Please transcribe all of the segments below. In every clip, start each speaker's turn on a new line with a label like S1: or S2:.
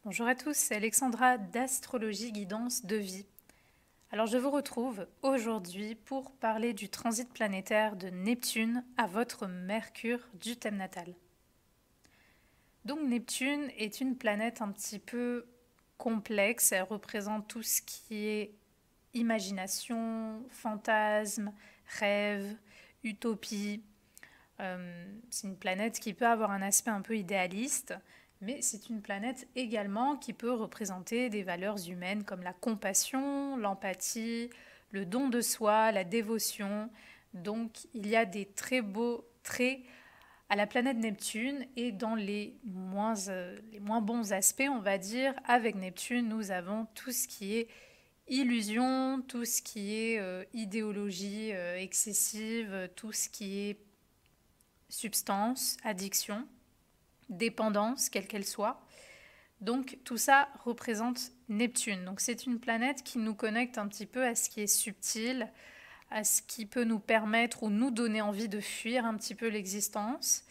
S1: Bonjour à tous, c'est Alexandra d'Astrologie Guidance de Vie. Alors je vous retrouve aujourd'hui pour parler du transit planétaire de Neptune à votre Mercure du thème natal. Donc Neptune est une planète un petit peu complexe, elle représente tout ce qui est imagination, fantasme, rêve, utopie. C'est une planète qui peut avoir un aspect un peu idéaliste, mais c'est une planète également qui peut représenter des valeurs humaines comme la compassion, l'empathie, le don de soi, la dévotion. Donc il y a des très beaux traits à la planète Neptune et dans les moins bons aspects, on va dire, avec Neptune, nous avons tout ce qui est illusion, tout ce qui est idéologie excessive, tout ce qui est substance, addiction, dépendance, quelle qu'elle soit. Donc tout ça représente Neptune. Donc c'est une planète qui nous connecte un petit peu à ce qui est subtil, à ce qui peut nous permettre ou nous donner envie de fuir un petit peu l'existence.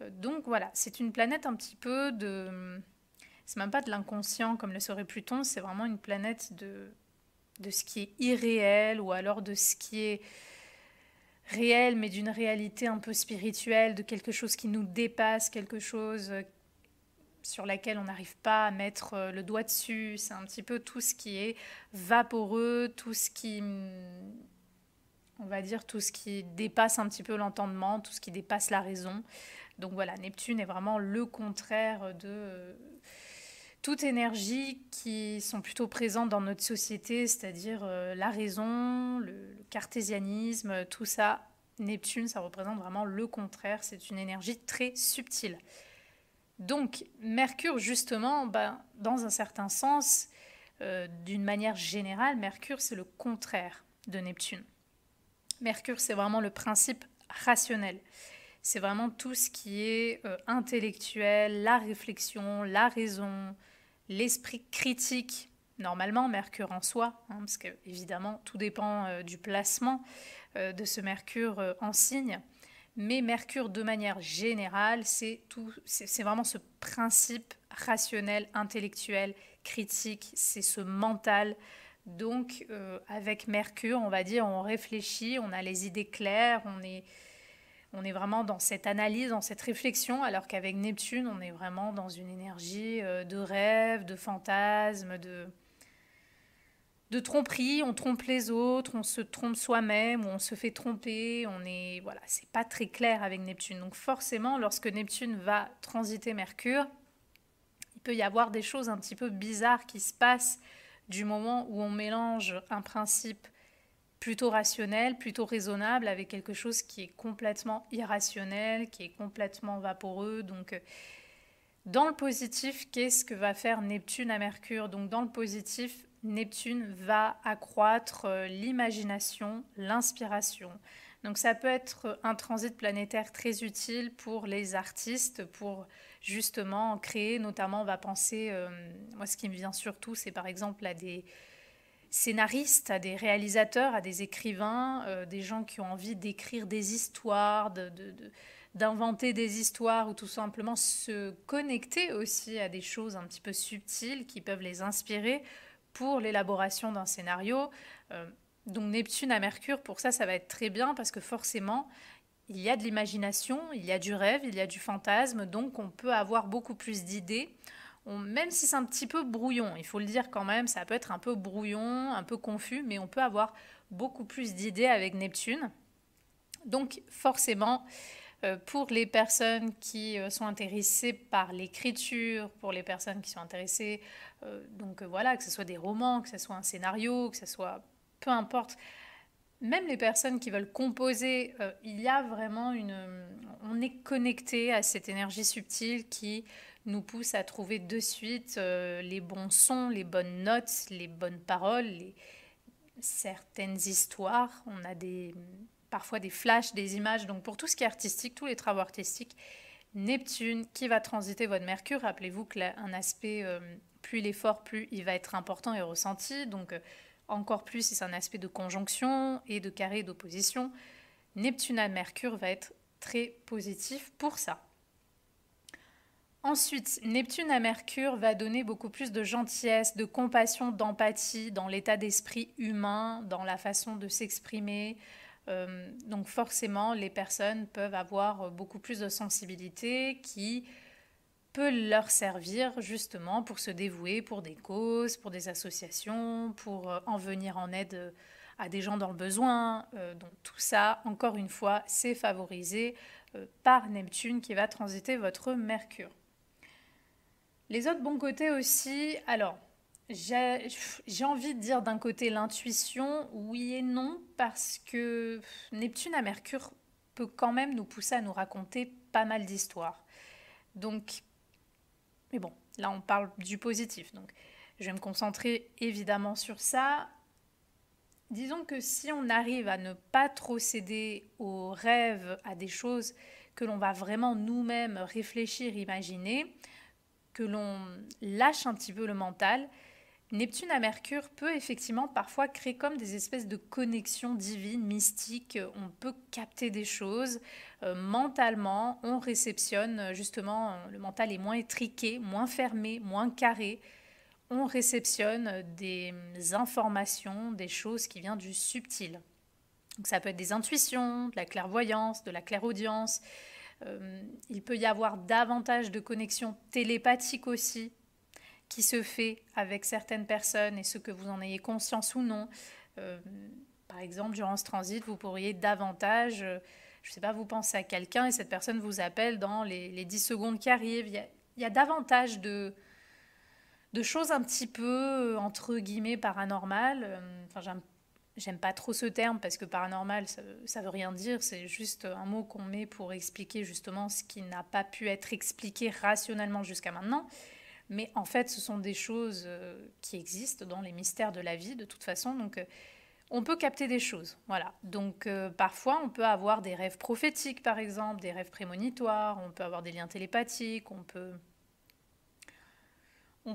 S1: Donc voilà, c'est une planète un petit peu de... C'est même pas de l'inconscient comme le serait Pluton, c'est vraiment une planète de ce qui est irréel ou alors de ce qui est réel, mais d'une réalité un peu spirituelle, de quelque chose qui nous dépasse, quelque chose sur laquelle on n'arrive pas à mettre le doigt dessus. C'est un petit peu tout ce qui est vaporeux, tout ce qui, on va dire, tout ce qui dépasse un petit peu l'entendement, tout ce qui dépasse la raison. Donc voilà, Neptune est vraiment le contraire de toute énergie qui sont plutôt présentes dans notre société, c'est-à-dire la raison, le cartésianisme, tout ça. Neptune, ça représente vraiment le contraire, c'est une énergie très subtile. Donc Mercure, justement, dans un certain sens, d'une manière générale, Mercure, c'est le contraire de Neptune. Mercure, c'est vraiment le principe rationnel. C'est vraiment tout ce qui est intellectuel, la réflexion, la raison, l'esprit critique. Normalement, Mercure en soi, hein, parce que évidemment, tout dépend du placement de ce Mercure en signe. Mais Mercure, de manière générale, c'est vraiment ce principe rationnel, intellectuel, critique, c'est ce mental. Donc, avec Mercure, on va dire, on réfléchit, on a les idées claires, on est vraiment dans cette analyse, dans cette réflexion, alors qu'avec Neptune, on est vraiment dans une énergie de rêve, de fantasme, de tromperie. On trompe les autres, on se trompe soi-même, ou on se fait tromper. Voilà, c'est pas très clair avec Neptune. Donc forcément, lorsque Neptune va transiter Mercure, il peut y avoir des choses un petit peu bizarres qui se passent du moment où on mélange un principe plutôt rationnel, plutôt raisonnable, avec quelque chose qui est complètement irrationnel, qui est complètement vaporeux. Donc, dans le positif, qu'est-ce que va faire Neptune à Mercure? Donc, dans le positif, Neptune va accroître l'imagination, l'inspiration. Donc, ça peut être un transit planétaire très utile pour les artistes, pour justement créer, notamment, on va penser, moi, ce qui me vient surtout, c'est par exemple à des scénaristes, à des réalisateurs, à des écrivains, des gens qui ont envie d'écrire des histoires, d'inventer des histoires ou tout simplement se connecter aussi à des choses un petit peu subtiles qui peuvent les inspirer pour l'élaboration d'un scénario. Donc Neptune à Mercure, pour ça, ça va être très bien parce que forcément, il y a de l'imagination, il y a du rêve, il y a du fantasme, donc on peut avoir beaucoup plus d'idées. Même si c'est un petit peu brouillon, il faut le dire quand même, ça peut être un peu brouillon, un peu confus, mais on peut avoir beaucoup plus d'idées avec Neptune. Donc forcément, pour les personnes qui sont intéressées par l'écriture, pour les personnes qui sont intéressées, voilà, que ce soit des romans, que ce soit un scénario, que ce soit peu importe, même les personnes qui veulent composer, il y a vraiment on est connecté à cette énergie subtile qui nous pousse à trouver de suite les bons sons, les bonnes notes, les bonnes paroles, certaines histoires. On a parfois des flashs, des images. Donc pour tout ce qui est artistique, tous les travaux artistiques, Neptune qui va transiter votre Mercure, rappelez-vous qu'un aspect, plus il est fort, plus il va être important et ressenti. Donc encore plus si c'est un aspect de conjonction et de carré d'opposition, Neptune à Mercure va être très positif pour ça. Ensuite, Neptune à Mercure va donner beaucoup plus de gentillesse, de compassion, d'empathie dans l'état d'esprit humain, dans la façon de s'exprimer. Donc forcément, les personnes peuvent avoir beaucoup plus de sensibilité qui peut leur servir justement pour se dévouer pour des causes, pour des associations, pour en venir en aide à des gens dans le besoin. Donc tout ça, encore une fois, c'est favorisé par Neptune qui va transiter votre Mercure. Les autres bons côtés aussi, alors j'ai envie de dire d'un côté l'intuition, oui et non, parce que Neptune à Mercure peut quand même nous pousser à nous raconter pas mal d'histoires. Donc, mais bon, là on parle du positif, donc je vais me concentrer évidemment sur ça. Disons que si on arrive à ne pas trop céder aux rêves, à des choses que l'on va vraiment nous-mêmes réfléchir, imaginer, que l'on lâche un petit peu le mental, Neptune à Mercure peut effectivement parfois créer comme des espèces de connexions divines, mystiques. On peut capter des choses mentalement, on réceptionne justement, le mental est moins étriqué, moins fermé, moins carré. On réceptionne des informations, des choses qui viennent du subtil. Donc ça peut être des intuitions, de la clairvoyance, de la clairaudience. Il peut y avoir davantage de connexions télépathiques aussi qui se fait avec certaines personnes et ce que vous en ayez conscience ou non. Euh, Par exemple, durant ce transit, vous pourriez davantage, je ne sais pas, vous pensez à quelqu'un et cette personne vous appelle dans les 10 secondes qui arrivent. Il y a davantage de choses un petit peu, entre guillemets, paranormales. Enfin, j'aime pas trop ce terme parce que paranormal, ça veut rien dire. C'est juste un mot qu'on met pour expliquer justement ce qui n'a pas pu être expliqué rationnellement jusqu'à maintenant. Mais en fait, ce sont des choses qui existent dans les mystères de la vie, de toute façon. Donc, on peut capter des choses. Voilà. Donc, parfois, on peut avoir des rêves prophétiques, par exemple, des rêves prémonitoires. On peut avoir des liens télépathiques. On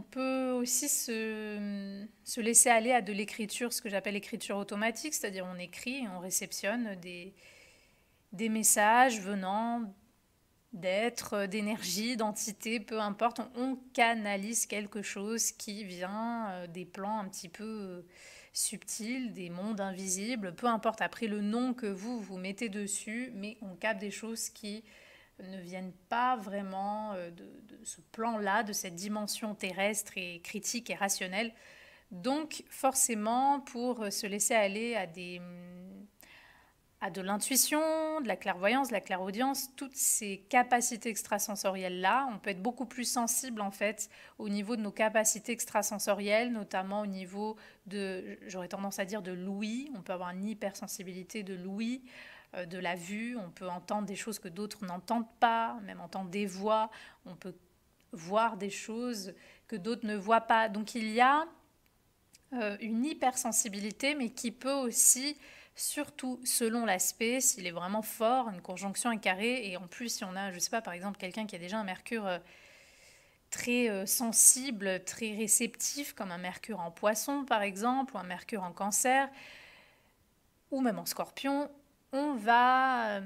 S1: peut aussi se laisser aller à de l'écriture, ce que j'appelle l'écriture automatique, c'est-à-dire on écrit et on réceptionne des messages venant d'êtres, d'énergie, d'entités, peu importe, on canalise quelque chose qui vient des plans un petit peu subtils, des mondes invisibles, peu importe après le nom que vous mettez dessus, mais on capte des choses qui ne viennent pas vraiment de ce plan-là, de cette dimension terrestre et critique et rationnelle. Donc forcément, pour se laisser aller à de l'intuition, de la clairvoyance, de la clairaudience, toutes ces capacités extrasensorielles-là, on peut être beaucoup plus sensible en fait au niveau de nos capacités extrasensorielles, notamment au niveau de, j'aurais tendance à dire de l'ouïe, on peut avoir une hypersensibilité de l'ouïe, de la vue, on peut entendre des choses que d'autres n'entendent pas, même entendre des voix, on peut voir des choses que d'autres ne voient pas. Donc il y a une hypersensibilité, mais qui peut aussi, surtout selon l'aspect, s'il est vraiment fort, une conjonction, un carré, et en plus si on a, je ne sais pas, par exemple quelqu'un qui a déjà un Mercure très sensible, très réceptif, comme un Mercure en Poisson par exemple, ou un Mercure en Cancer, ou même en Scorpion, on va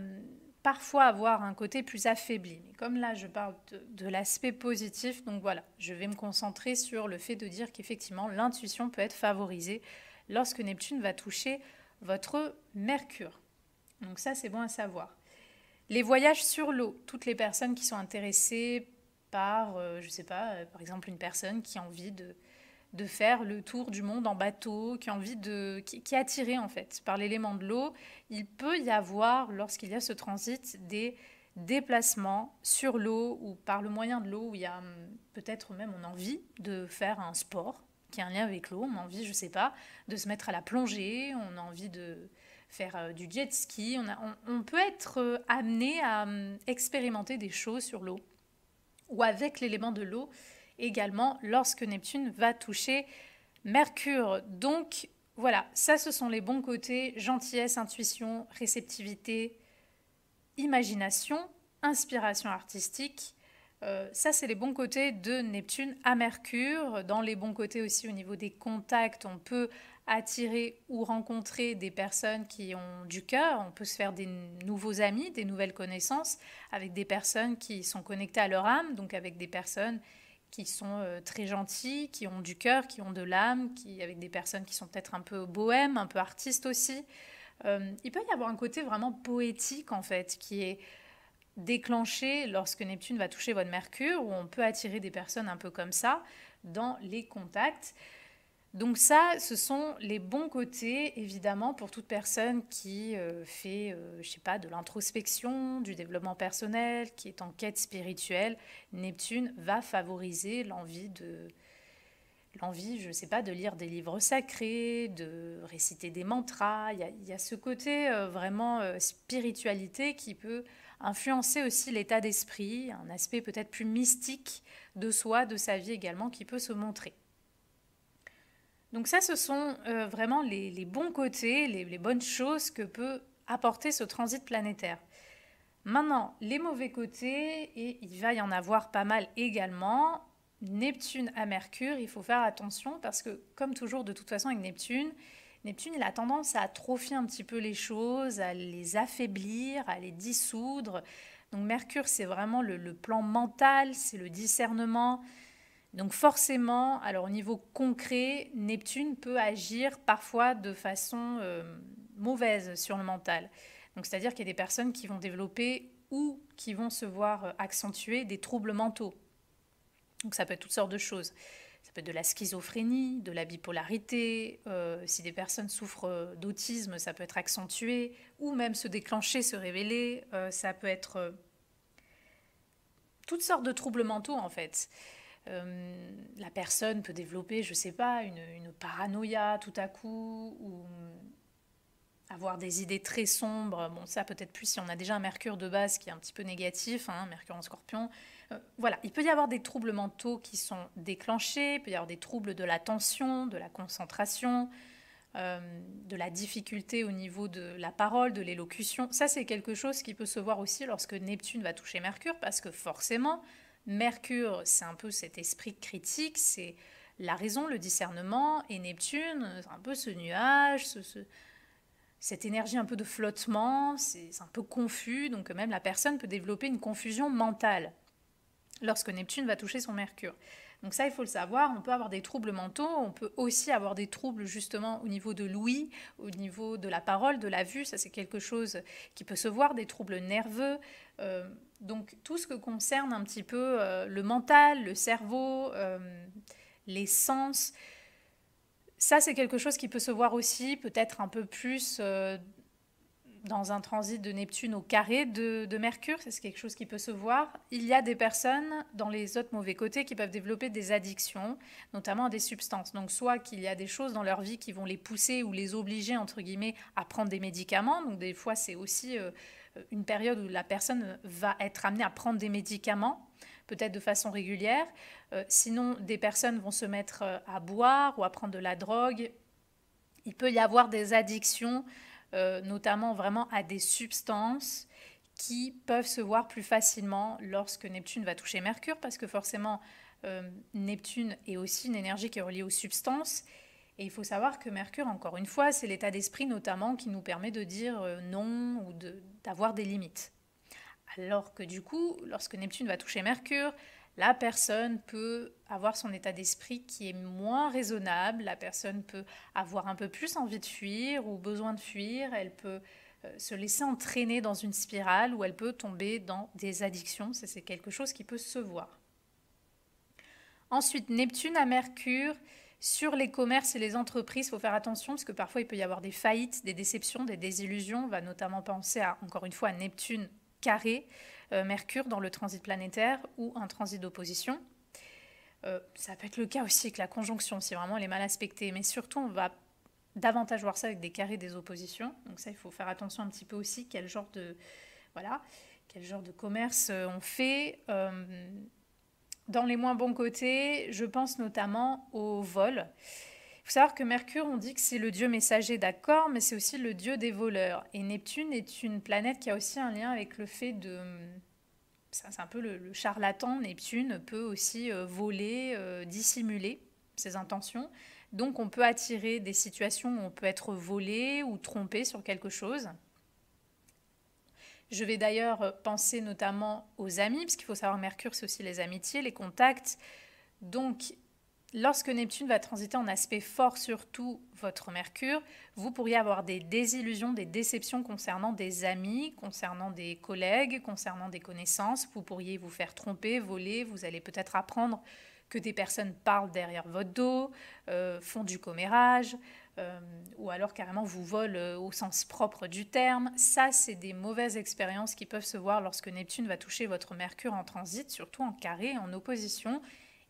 S1: parfois avoir un côté plus affaibli. Mais comme là, je parle de l'aspect positif, donc voilà, je vais me concentrer sur le fait de dire qu'effectivement, l'intuition peut être favorisée lorsque Neptune va toucher votre Mercure. Donc ça, c'est bon à savoir. Les voyages sur l'eau, toutes les personnes qui sont intéressées par, je ne sais pas, par exemple une personne qui a envie de faire le tour du monde en bateau, qui a envie qui est attiré en fait par l'élément de l'eau, il peut y avoir, lorsqu'il y a ce transit, des déplacements sur l'eau ou par le moyen de l'eau, où il y a peut-être même on a envie de faire un sport qui a un lien avec l'eau, on a envie, je sais pas, de se mettre à la plongée, on a envie de faire du jet ski, on peut être amené à expérimenter des choses sur l'eau ou avec l'élément de l'eau également lorsque Neptune va toucher Mercure. Donc voilà, ça ce sont les bons côtés, gentillesse, intuition, réceptivité, imagination, inspiration artistique. Ça c'est les bons côtés de Neptune à Mercure. Dans les bons côtés aussi au niveau des contacts, on peut attirer ou rencontrer des personnes qui ont du cœur. On peut se faire des nouveaux amis, des nouvelles connaissances avec des personnes qui sont connectées à leur âme, donc avec des personnes qui sont très gentilles, qui ont du cœur, qui ont de l'âme, avec des personnes qui sont peut-être un peu bohèmes, un peu artistes aussi. Il peut y avoir un côté vraiment poétique en fait, qui est déclenché lorsque Neptune va toucher votre Mercure, où on peut attirer des personnes un peu comme ça dans les contacts. Donc ça, ce sont les bons côtés, évidemment, pour toute personne qui fait, je sais pas, de l'introspection, du développement personnel, qui est en quête spirituelle. Neptune va favoriser l'envie, je sais pas, de lire des livres sacrés, de réciter des mantras. Il y a ce côté vraiment spiritualité qui peut influencer aussi l'état d'esprit, un aspect peut-être plus mystique de soi, de sa vie également, qui peut se montrer. Donc ça, ce sont vraiment les bons côtés, les bonnes choses que peut apporter ce transit planétaire. Maintenant, les mauvais côtés, et il va y en avoir pas mal également. Neptune à Mercure, il faut faire attention parce que, comme toujours, de toute façon, avec Neptune, il a tendance à atrophier un petit peu les choses, à les affaiblir, à les dissoudre. Donc Mercure, c'est vraiment le plan mental, c'est le discernement. Donc forcément, alors au niveau concret, Neptune peut agir parfois de façon mauvaise sur le mental. Donc c'est-à-dire qu'il y a des personnes qui vont développer ou qui vont se voir accentuer des troubles mentaux. Donc ça peut être toutes sortes de choses. Ça peut être de la schizophrénie, de la bipolarité. Si des personnes souffrent d'autisme, ça peut être accentué ou même se déclencher, se révéler. Ça peut être toutes sortes de troubles mentaux en fait. La personne peut développer, je sais pas, une paranoïa tout à coup, ou avoir des idées très sombres. Bon, ça peut-être plus si on a déjà un Mercure de base qui est un petit peu négatif, hein, Mercure en Scorpion. Voilà, il peut y avoir des troubles mentaux qui sont déclenchés, il peut y avoir des troubles de l'attention, de la concentration, de la difficulté au niveau de la parole, de l'élocution. Ça, c'est quelque chose qui peut se voir aussi lorsque Neptune va toucher Mercure, parce que forcément, Mercure, c'est un peu cet esprit critique, c'est la raison, le discernement, et Neptune, c'est un peu ce nuage, cette énergie un peu de flottement, c'est un peu confus, donc même la personne peut développer une confusion mentale lorsque Neptune va toucher son Mercure. Donc ça, il faut le savoir, on peut avoir des troubles mentaux, on peut aussi avoir des troubles justement au niveau de l'ouïe, au niveau de la parole, de la vue, ça c'est quelque chose qui peut se voir, des troubles nerveux. Donc tout ce que concerne un petit peu le mental, le cerveau, les sens, ça c'est quelque chose qui peut se voir aussi, peut-être un peu plus dans un transit de Neptune au carré de Mercure, c'est quelque chose qui peut se voir. Il y a des personnes dans les autres mauvais côtés qui peuvent développer des addictions, notamment à des substances. Donc soit qu'il y a des choses dans leur vie qui vont les pousser ou les obliger, entre guillemets, à prendre des médicaments. Donc des fois, c'est aussi une période où la personne va être amenée à prendre des médicaments, peut-être de façon régulière. Sinon, des personnes vont se mettre à boire ou à prendre de la drogue. Il peut y avoir des addictions notamment vraiment à des substances qui peuvent se voir plus facilement lorsque Neptune va toucher Mercure, parce que forcément, Neptune est aussi une énergie qui est reliée aux substances. Et il faut savoir que Mercure, encore une fois, c'est l'état d'esprit notamment qui nous permet de dire non ou d'avoir des limites. Alors que du coup, lorsque Neptune va toucher Mercure, la personne peut avoir son état d'esprit qui est moins raisonnable, la personne peut avoir un peu plus envie de fuir ou besoin de fuir, elle peut se laisser entraîner dans une spirale ou elle peut tomber dans des addictions, ça c'est quelque chose qui peut se voir. Ensuite, Neptune à Mercure, sur les commerces et les entreprises, il faut faire attention parce que parfois il peut y avoir des faillites, des déceptions, des désillusions. On va notamment penser à, encore une fois, à Neptune carré, Mercure dans le transit planétaire ou un transit d'opposition. Ça peut être le cas aussi avec la conjonction, si vraiment elle est mal aspectée. Mais surtout, on va davantage voir ça avec des carrés des oppositions. Donc ça, il faut faire attention un petit peu aussi quel genre de, voilà, quel genre de commerce on fait. Dans les moins bons côtés, je pense notamment au vol. Il faut savoir que Mercure, on dit que c'est le dieu messager, d'accord, mais c'est aussi le dieu des voleurs. Et Neptune est une planète qui a aussi un lien avec le fait de... C'est un peu le charlatan. Neptune peut aussi voler, dissimuler ses intentions. Donc on peut attirer des situations où on peut être volé ou trompé sur quelque chose. Je vais d'ailleurs penser notamment aux amis, parce qu'il faut savoir Mercure, c'est aussi les amitiés, les contacts. Donc, lorsque Neptune va transiter en aspect fort sur tout votre Mercure, vous pourriez avoir des désillusions, des déceptions concernant des amis, concernant des collègues, concernant des connaissances. Vous pourriez vous faire tromper, voler, vous allez peut-être apprendre que des personnes parlent derrière votre dos, font du commérage, ou alors carrément vous volent au sens propre du terme. Ça, c'est des mauvaises expériences qui peuvent se voir lorsque Neptune va toucher votre Mercure en transit, surtout en carré, en opposition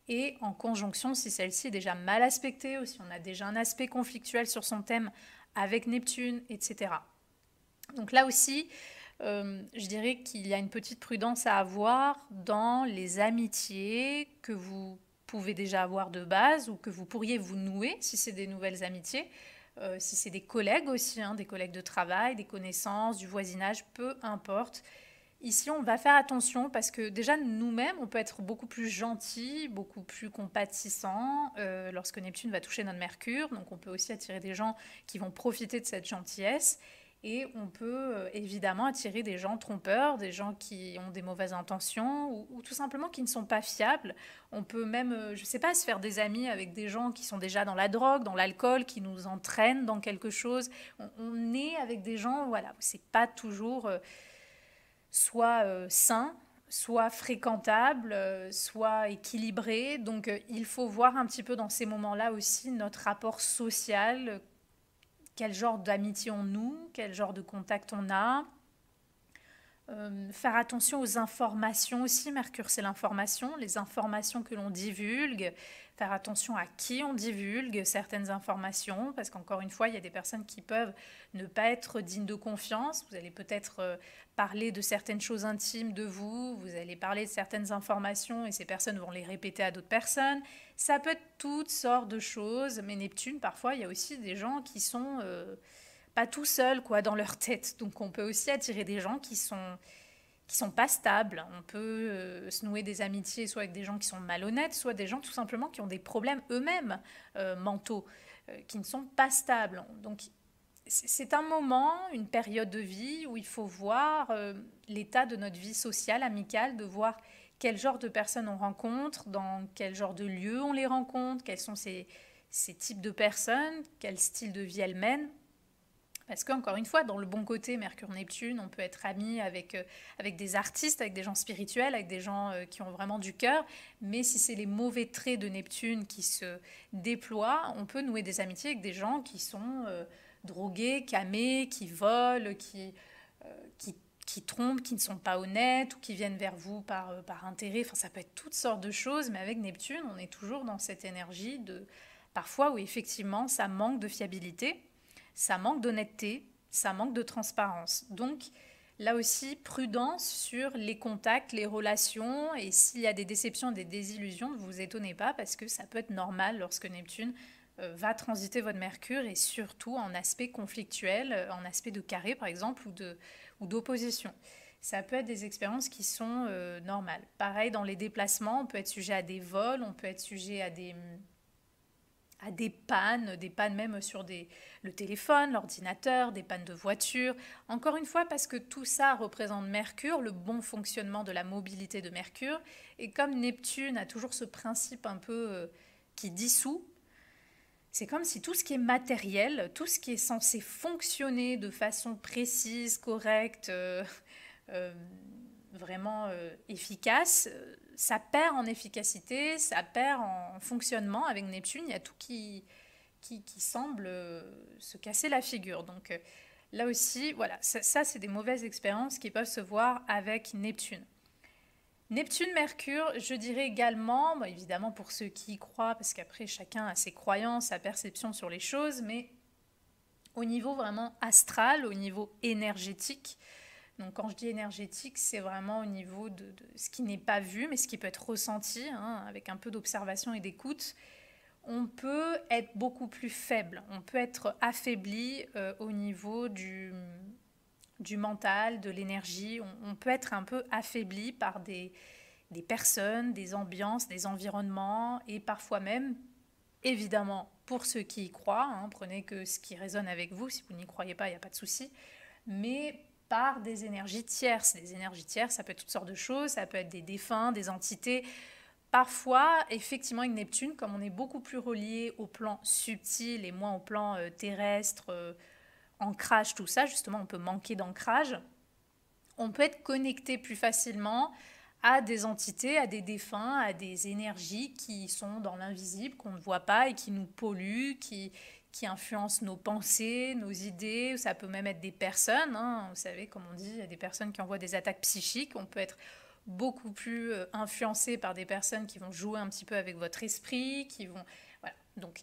S1: et en conjonction si celle-ci est déjà mal aspectée ou si on a déjà un aspect conflictuel sur son thème avec Neptune, etc. Donc là aussi, je dirais qu'il y a une petite prudence à avoir dans les amitiés que vous pouvez déjà avoir de base ou que vous pourriez vous nouer si c'est des nouvelles amitiés, si c'est des collègues aussi, hein, des collègues de travail, des connaissances, du voisinage, peu importe. Ici, on va faire attention parce que déjà nous-mêmes, on peut être beaucoup plus gentil, beaucoup plus compatissant lorsque Neptune va toucher notre Mercure. Donc on peut aussi attirer des gens qui vont profiter de cette gentillesse. Et on peut évidemment attirer des gens trompeurs, des gens qui ont des mauvaises intentions ou tout simplement qui ne sont pas fiables. On peut même, je ne sais pas, se faire des amis avec des gens qui sont déjà dans la drogue, dans l'alcool, qui nous entraînent dans quelque chose. On est avec des gens, voilà, c'est pas toujours soit sain, soit fréquentable, soit équilibré. Donc il faut voir un petit peu dans ces moments-là aussi notre rapport social, quel genre d'amitié on noue, quel genre de contact on a. Faire attention aux informations aussi, Mercure c'est l'information, les informations que l'on divulgue, faire attention à qui on divulgue certaines informations, parce qu'encore une fois, il y a des personnes qui peuvent ne pas être dignes de confiance, vous allez peut-être parler de certaines choses intimes de vous, vous allez parler de certaines informations et ces personnes vont les répéter à d'autres personnes, ça peut être toutes sortes de choses, mais Neptune, parfois, il y a aussi des gens qui sont pas tout seuls quoi dans leur tête. Donc on peut aussi attirer des gens qui sont pas stables. On peut se nouer des amitiés soit avec des gens qui sont malhonnêtes, soit des gens tout simplement qui ont des problèmes eux-mêmes mentaux, qui ne sont pas stables. Donc c'est un moment, une période de vie où il faut voir l'état de notre vie sociale, amicale, de voir quel genre de personnes on rencontre, dans quel genre de lieux on les rencontre, quels sont ces types de personnes, quel style de vie elles mènent. Parce qu'encore une fois, dans le bon côté, Mercure-Neptune, on peut être ami avec des artistes, avec des gens spirituels, avec des gens qui ont vraiment du cœur. Mais si c'est les mauvais traits de Neptune qui se déploient, on peut nouer des amitiés avec des gens qui sont drogués, camés, qui volent, qui trompent, qui ne sont pas honnêtes ou qui viennent vers vous par intérêt. Enfin, ça peut être toutes sortes de choses, mais avec Neptune, on est toujours dans cette énergie de parfois où effectivement ça manque de fiabilité. Ça manque d'honnêteté, ça manque de transparence. Donc là aussi, prudence sur les contacts, les relations, et s'il y a des déceptions, des désillusions, ne vous étonnez pas parce que ça peut être normal lorsque Neptune va transiter votre Mercure et surtout en aspect conflictuel, en aspect de carré par exemple ou d'opposition. Ça peut être des expériences qui sont normales. Pareil dans les déplacements, on peut être sujet à des vols, on peut être sujet à des pannes même sur le téléphone, l'ordinateur, des pannes de voiture. Encore une fois, parce que tout ça représente Mercure, le bon fonctionnement de la mobilité de Mercure. Et comme Neptune a toujours ce principe un peu qui dissout, c'est comme si tout ce qui est matériel, tout ce qui est censé fonctionner de façon précise, correcte, euh, vraiment efficace, ça perd en efficacité, ça perd en fonctionnement. Avec Neptune, il y a tout qui semble se casser la figure. Donc là aussi, voilà, ça c'est des mauvaises expériences qui peuvent se voir avec Neptune. Neptune-Mercure, je dirais également, bon, évidemment pour ceux qui y croient, parce qu'après chacun a ses croyances, sa perception sur les choses, mais au niveau vraiment astral, au niveau énergétique. Donc quand je dis énergétique, c'est vraiment au niveau de ce qui n'est pas vu, mais ce qui peut être ressenti, hein, avec un peu d'observation et d'écoute. On peut être beaucoup plus faible, on peut être affaibli au niveau du mental, de l'énergie. On peut être un peu affaibli par des personnes, des ambiances, des environnements et parfois même évidemment pour ceux qui y croient, hein, prenez que ce qui résonne avec vous, si vous n'y croyez pas, il n'y a pas de souci, mais par des énergies tierces. Des énergies tierces, ça peut être toutes sortes de choses, ça peut être des défunts, des entités. Parfois, effectivement, avec Neptune, comme on est beaucoup plus relié au plan subtil et moins au plan terrestre, ancrage, tout ça, justement, on peut manquer d'ancrage. On peut être connecté plus facilement à des entités, à des défunts, à des énergies qui sont dans l'invisible, qu'on ne voit pas et qui nous polluent, qui influencent nos pensées, nos idées. Ça peut même être des personnes, hein. Vous savez, comme on dit, il y a des personnes qui envoient des attaques psychiques. On peut être beaucoup plus influencé par des personnes qui vont jouer un petit peu avec votre esprit, qui vont... Voilà. Donc,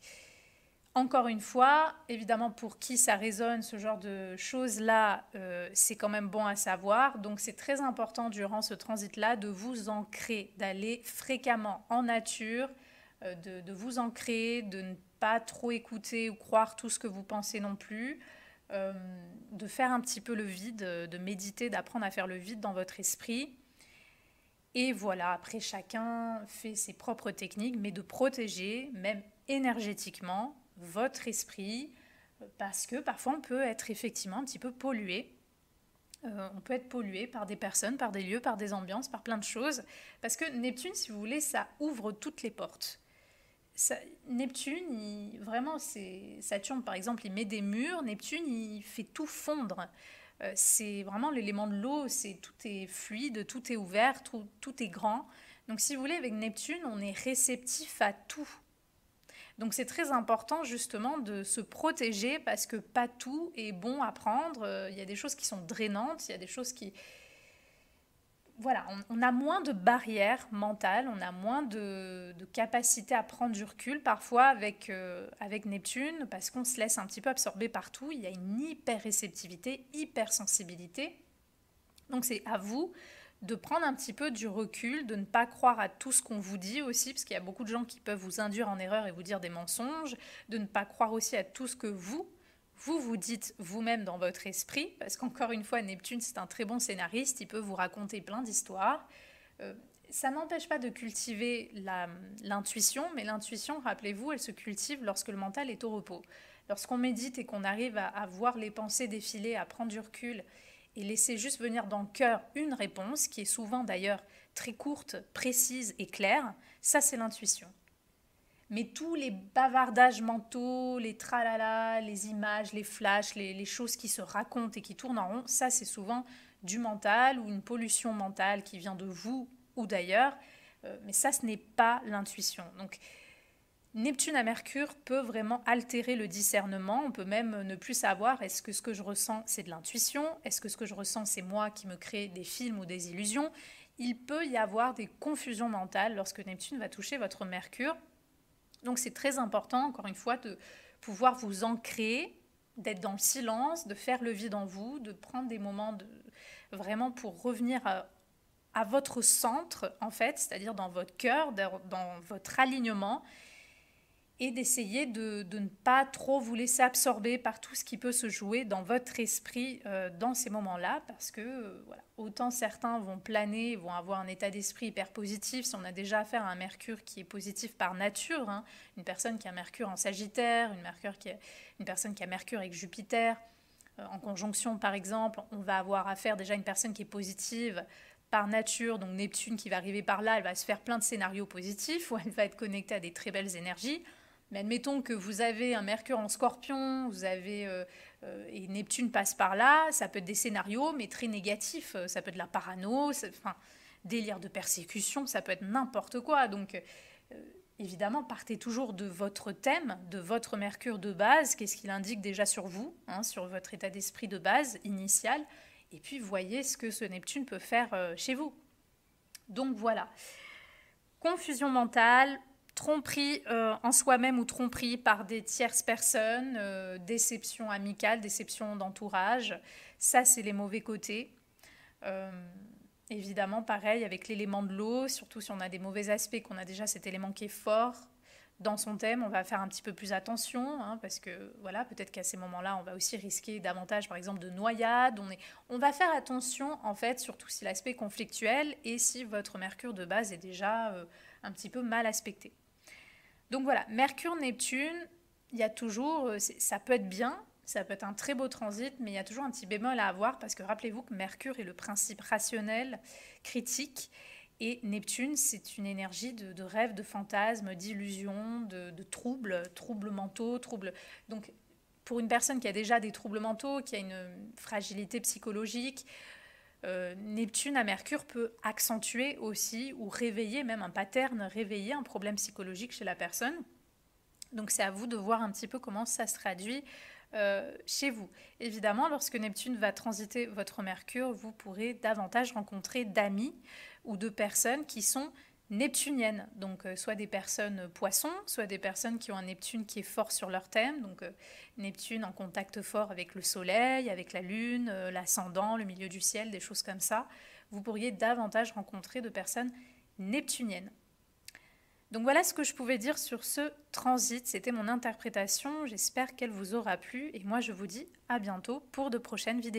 S1: encore une fois, évidemment, pour qui ça résonne, ce genre de choses-là, c'est quand même bon à savoir. Donc, c'est très important durant ce transit-là de vous ancrer, d'aller fréquemment en nature, de vous ancrer, de ne pas trop écouter ou croire tout ce que vous pensez non plus, de faire un petit peu le vide, de méditer, d'apprendre à faire le vide dans votre esprit. Et voilà, après chacun fait ses propres techniques, mais de protéger, même énergétiquement, votre esprit, parce que parfois on peut être effectivement un petit peu pollué. On peut être pollué par des personnes, par des lieux, par des ambiances, par plein de choses. Parce que Neptune, si vous voulez, ça ouvre toutes les portes. Neptune, vraiment, c'est Saturne par exemple, il met des murs. Neptune, il fait tout fondre. C'est vraiment l'élément de l'eau, tout est fluide, tout est ouvert, tout est grand. Donc si vous voulez, avec Neptune, on est réceptif à tout. Donc c'est très important justement de se protéger parce que pas tout est bon à prendre. Il y a des choses qui sont drainantes, il y a des choses qui... Voilà, on a moins de barrières mentales, on a moins de capacité à prendre du recul parfois avec Neptune parce qu'on se laisse un petit peu absorber partout. Il y a une hyper-réceptivité, hyper-sensibilité. Donc c'est à vous de prendre un petit peu du recul, de ne pas croire à tout ce qu'on vous dit aussi, parce qu'il y a beaucoup de gens qui peuvent vous induire en erreur et vous dire des mensonges, de ne pas croire aussi à tout ce que vous dites vous-même dans votre esprit, parce qu'encore une fois, Neptune, c'est un très bon scénariste, il peut vous raconter plein d'histoires. Ça n'empêche pas de cultiver l'intuition, mais l'intuition, rappelez-vous, elle se cultive lorsque le mental est au repos. Lorsqu'on médite et qu'on arrive à voir les pensées défiler, à prendre du recul et laisser juste venir dans le cœur une réponse, qui est souvent d'ailleurs très courte, précise et claire, ça c'est l'intuition. Mais tous les bavardages mentaux, les tralala, les images, les flashs, les choses qui se racontent et qui tournent en rond, ça c'est souvent du mental ou une pollution mentale qui vient de vous ou d'ailleurs. Mais ça, ce n'est pas l'intuition. Donc, Neptune à Mercure peut vraiment altérer le discernement. On peut même ne plus savoir est-ce que ce que je ressens c'est de l'intuition, est-ce que ce que je ressens c'est moi qui me crée des films ou des illusions. Il peut y avoir des confusions mentales lorsque Neptune va toucher votre Mercure. Donc c'est très important, encore une fois, de pouvoir vous ancrer, d'être dans le silence, de faire le vide en vous, de prendre des moments vraiment pour revenir à votre centre, en fait, c'est-à-dire dans votre cœur, dans votre alignement, et d'essayer de ne pas trop vous laisser absorber par tout ce qui peut se jouer dans votre esprit dans ces moments-là, parce que voilà, autant certains vont planer, vont avoir un état d'esprit hyper positif, si on a déjà affaire à un Mercure qui est positif par nature, hein, une personne qui a Mercure en Sagittaire, une personne qui a Mercure avec Jupiter, en conjonction par exemple, on va avoir affaire déjà à une personne qui est positive par nature, donc Neptune qui va arriver par là, elle va se faire plein de scénarios positifs, où elle va être connectée à des très belles énergies. Mais admettons que vous avez un Mercure en Scorpion, et Neptune passe par là, ça peut être des scénarios, mais très négatifs. Ça peut être de la parano, enfin, délire de persécution, ça peut être n'importe quoi. Donc, évidemment, partez toujours de votre thème, de votre Mercure de base, qu'est-ce qu'il indique déjà sur vous, hein, sur votre état d'esprit de base initial, et puis voyez ce que ce Neptune peut faire chez vous. Donc voilà. Confusion mentale, tromperie en soi-même ou tromperie par des tierces personnes, déception amicale, déception d'entourage, ça c'est les mauvais côtés. Évidemment, pareil avec l'élément de l'eau, surtout si on a des mauvais aspects, qu'on a déjà cet élément qui est fort dans son thème, on va faire un petit peu plus attention, hein, parce que voilà, peut-être qu'à ces moments-là, on va aussi risquer davantage, par exemple, de noyade. On va faire attention, en fait, surtout si l'aspect est conflictuel et si votre Mercure de base est déjà un petit peu mal aspecté. Donc voilà, Mercure-Neptune, il y a toujours, ça peut être bien, ça peut être un très beau transit, mais il y a toujours un petit bémol à avoir parce que rappelez-vous que Mercure est le principe rationnel, critique, et Neptune, c'est une énergie de rêve, de fantasme, d'illusion, de troubles, troubles mentaux, troubles. Donc pour une personne qui a déjà des troubles mentaux, qui a une fragilité psychologique, Neptune à Mercure peut accentuer aussi ou réveiller même un pattern, réveiller un problème psychologique chez la personne. Donc c'est à vous de voir un petit peu comment ça se traduit chez vous. Évidemment, lorsque Neptune va transiter votre Mercure, vous pourrez davantage rencontrer d'amis ou de personnes qui sont neptuniennes. Donc soit des personnes poissons, soit des personnes qui ont un Neptune qui est fort sur leur thème. Donc Neptune en contact fort avec le Soleil, avec la Lune, l'ascendant, le milieu du ciel, des choses comme ça. Vous pourriez davantage rencontrer de personnes neptuniennes. Donc voilà ce que je pouvais dire sur ce transit, c'était mon interprétation, j'espère qu'elle vous aura plu et moi je vous dis à bientôt pour de prochaines vidéos.